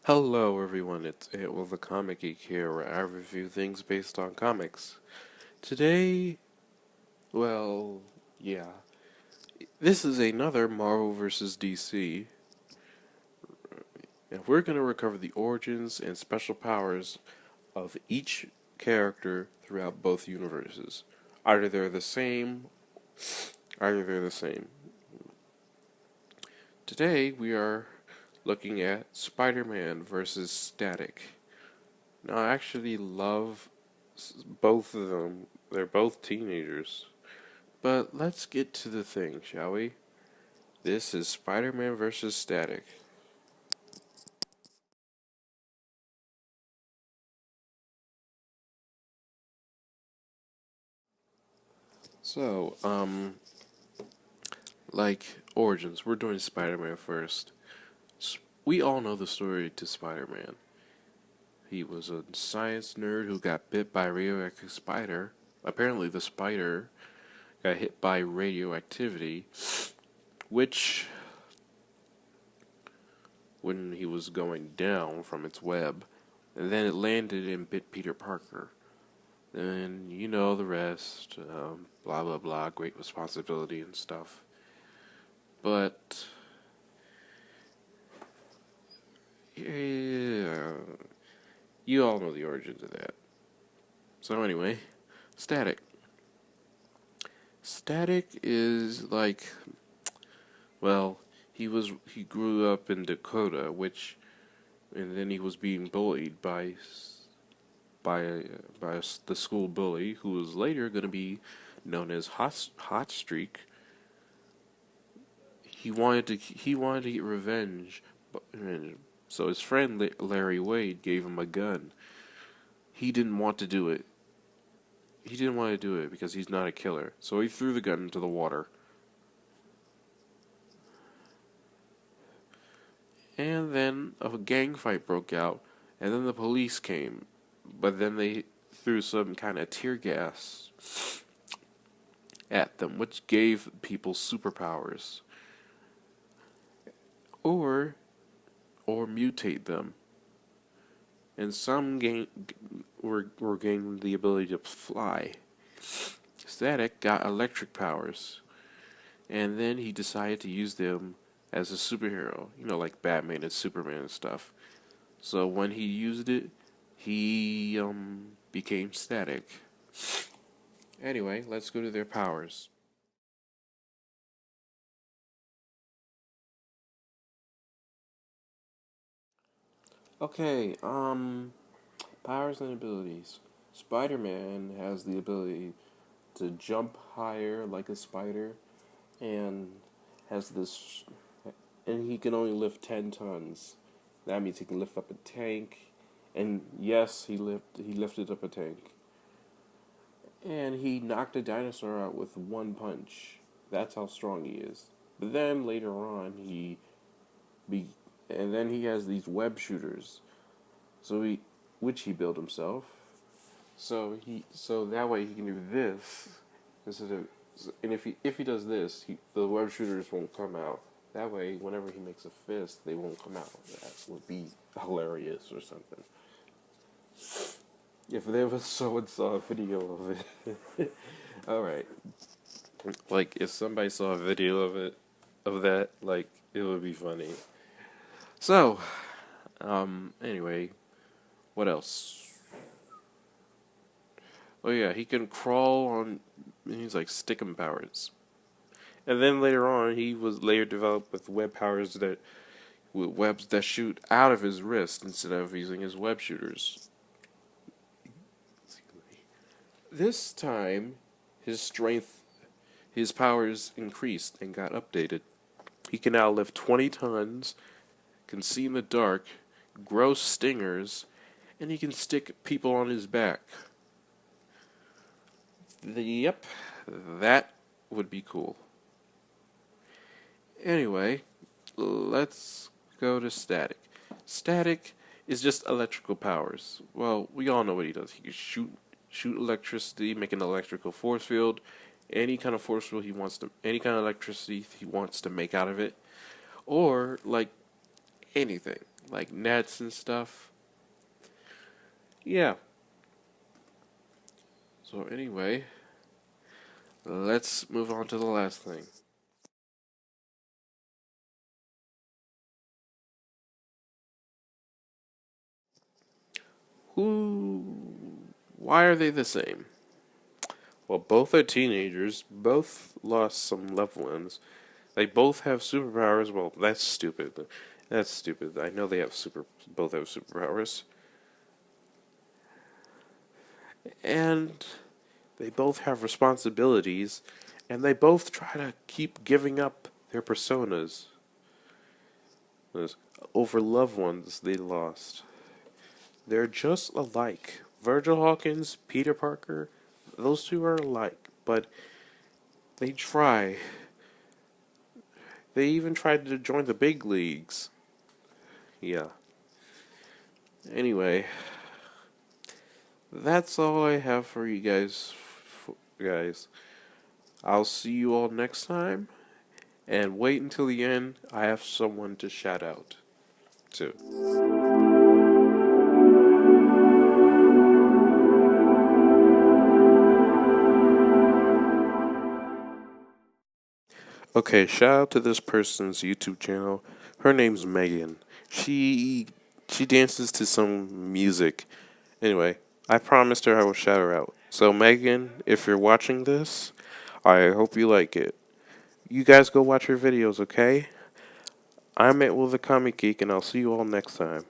Hello everyone, it's Will the Comic Geek here, where I review things based on comics. Today, well, yeah, this is another Marvel vs. DC, and we're going to recover the origins and special powers of each character throughout both universes. Either they're the same, either they're the same. Today, we are looking at Spider-Man versus Static. Now, I actually love both of them. They're both teenagers. But let's get to the thing, shall we? This is Spider-Man vs. Static. So, origins. We're doing Spider-Man first. We all know the story to Spider-Man. He was a science nerd who got bit by a radioactive spider. Apparently, the spider got hit by radioactivity, which, when he was going down from its web, and then it landed and bit Peter Parker. And you know the rest, blah blah blah, great responsibility and stuff. But, yeah, you all know the origins of that. So anyway, Static. Static is like, well, he grew up in Dakota, and then he was being bullied by the school bully, who was later going to be known as Hot Streak. He wanted to get revenge, so his friend Larry Wade gave him a gun. He didn't want to do it. He didn't want to do it because he's not a killer. So he threw the gun into the water. And then a gang fight broke out, and then the police came. But then they threw some kind of tear gas at them, which gave people superpowers. Or mutate them. And some were gaining the ability to fly. Static got electric powers, and then he decided to use them as a superhero, like Batman and Superman and stuff. So when he used it, he became Static. Anyway, let's go to their powers. Okay, powers and abilities. Spider-Man has the ability to jump higher like a spider, and has this, and he can only lift 10 tons. That means he can lift up a tank, and yes, he lifted up a tank. And he knocked a dinosaur out with one punch. That's how strong he is. But then later on, be, and then he has these web shooters. Which he built himself. So that way he can do this instead of, and if he does this, the web shooters won't come out. That way, whenever he makes a fist, they won't come out. That would be hilarious or something. If there was someone saw a video of it, all right. Like if somebody saw a video of that, like it would be funny. So, anyway, what else? Oh yeah, he can crawl on. He's like stickum powers. And then later on, he was later developed with webs that shoot out of his wrist instead of using his web shooters. This time, his powers increased and got updated. He can now lift 20 tons, can see in the dark, grow stingers, and he can stick people on his back. Yep, that would be cool. Anyway, let's go to Static. Static is just electrical powers. Well, we all know what he does. He can shoot electricity, make an electrical force field, any kind of force field any kind of electricity he wants to make out of it, or like anything. like nets and stuff. Yeah. So anyway, let's move on to the last thing. Who? Why are they the same? Well, both are teenagers. Both lost some loved ones. They both have superpowers. Well, that's stupid. That's stupid. I know they have both have superpowers. And they both have responsibilities, and they both try to keep giving up their personas over loved ones they lost. They're just alike. Virgil Hawkins, Peter Parker, those two are alike, but they try. They even tried to join the big leagues. Yeah. Anyway, that's all I have for you guys. I'll see you all next time. And wait until the end. I have someone to shout out to. Okay, shout out to this person's YouTube channel. Her name's Megan. She she dances to some music. Anyway, I promised her I would shout her out. So Megan, if you're watching this, I hope you like it. You guys go watch her videos, okay? I'm at Will the Comic Geek, and I'll see you all next time.